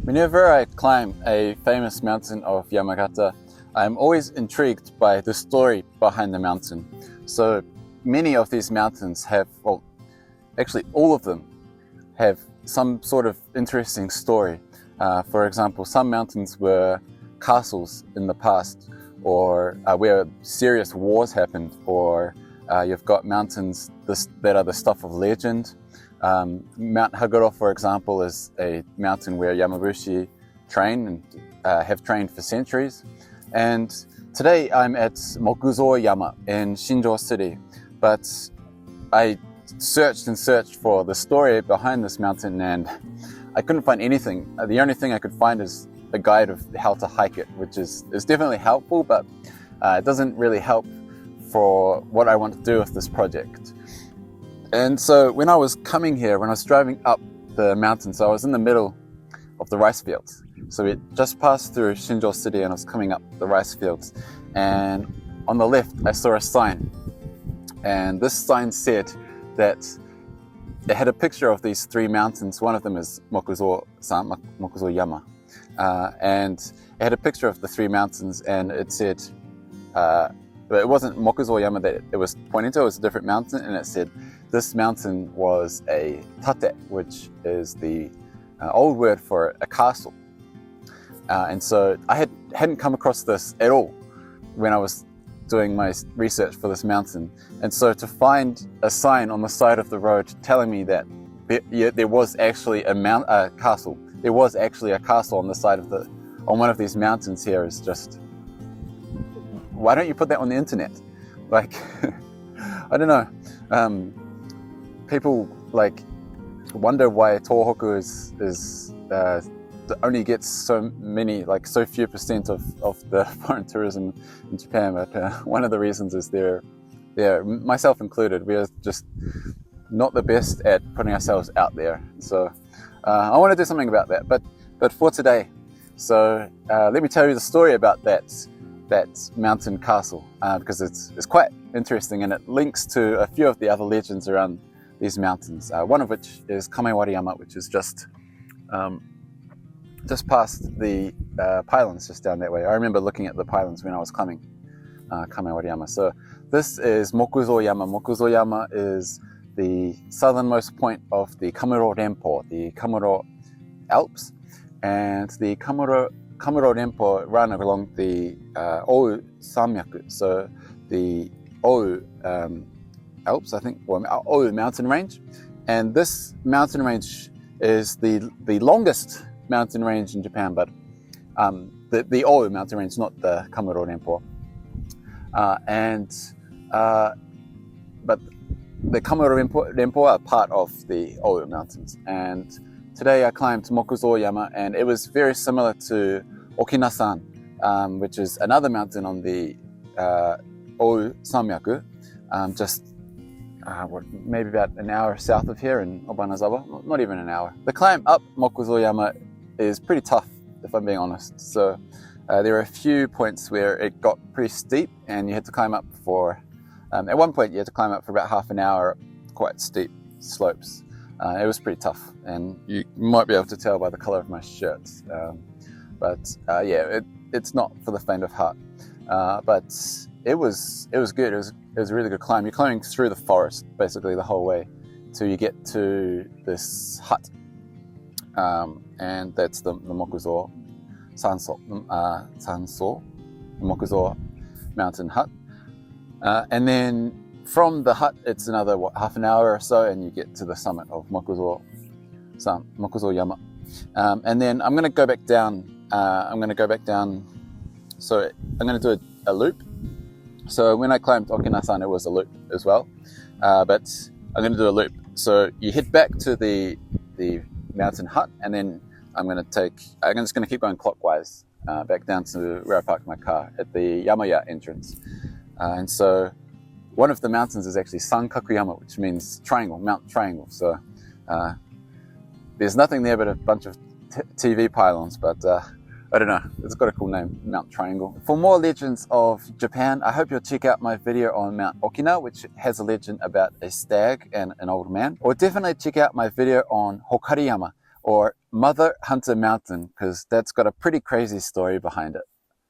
Whenever I climb a famous mountain of Yamagata, I'm always intrigued by the story behind the mountain. So many of these mountains have, well, actually all of them have some sort of interesting story. For example, some mountains were castles in the past, or where serious wars happened, or you've got mountains that are the stuff of legend. Mount Haguro, for example, is a mountain where Yamabushi train and have trained for centuries. And today I'm at Mokuzo-yama in Shinjo City, but I searched and searched for the story behind this mountain and I couldn't find anything. The only thing I could find is a guide of how to hike it, which is definitely helpful, but it doesn't really help for what I want to do with this project. And so when I was coming here, when I was driving up the mountain, so I was in the middle of the rice fields. So we just passed through Shinjo City and I was coming up the rice fields. And on the left, I saw a sign. And this sign said that it had a picture of these three mountains. One of them is Mokuzo-yama. And it had a picture of the three mountains and it said, but it wasn't Mokuzo-yama that it was pointing to, it was a different mountain, and it said this mountain was a tate, which is the old word for a castle. And so I hadn't come across this at all when I was doing my research for this mountain. And so to find a sign on the side of the road telling me that there was actually a castle, there was actually a castle on the side of on one of these mountains here is just, why don't you put that on the internet? Like, I don't know. People like wonder why Tohoku only gets so few percent of the foreign tourism in Japan. But one of the reasons is myself included, we are just not the best at putting ourselves out there. So I want to do something about that. But for today, so let me tell you the story about that mountain castle, because it's quite interesting and it links to a few of the other legends around these mountains. One of which is Yama, which is just past the pylons, just down that way. I remember looking at the pylons when I was climbing Yama. So this is Mokuzo-yama. Mokuzo-yama is the southernmost point of the Kamuro Renpo, the Kamuro Alps, and the Kamuro Renpo run along the Ou Samyaku, so the Ou Alps, I think, or Ou mountain range. And this mountain range is the longest mountain range in Japan, but the Ou mountain range, not the Kamuro Renpo. But the Kamuro Renpo are part of the Ou mountains. And today I climbed Mokuzo-yama, and it was very similar to Okinasan, which is another mountain on the Ou Samyaku, just maybe about an hour south of here in Obanazawa, not even an hour. The climb up Mokuzo-yama is pretty tough, if I'm being honest. So there are a few points where it got pretty steep and you had to climb up for, at one point you had to climb up for about half an hour, quite steep slopes. It was pretty tough, and you might be able to tell by the color of my shirt. Yeah, it's not for the faint of heart. But it was good. It was a really good climb. You're climbing through the forest basically the whole way till you get to this hut, and that's the Mokuzo Sanso, the Mokuzo mountain hut. And then from the hut, it's another half an hour or so, and you get to the summit of Mokuzo-yama. And then I'm going to go back down. So I'm going to do a loop. So when I climbed Okinasan, it was a loop as well. But I'm going to do a loop. So you head back to the mountain hut, and then I'm just going to keep going clockwise back down to where I parked my car at the Yamaya entrance. And so one of the mountains is actually Sankakuyama, which means triangle, Mount Triangle. So there's nothing there but a bunch of TV pylons, but I don't know, it's got a cool name, Mount Triangle. For more legends of Japan, I hope you'll check out my video on Mount Okina, which has a legend about a stag and an old man. Or definitely check out my video on Hokariyama, or Mother Hunter Mountain, because that's got a pretty crazy story behind it.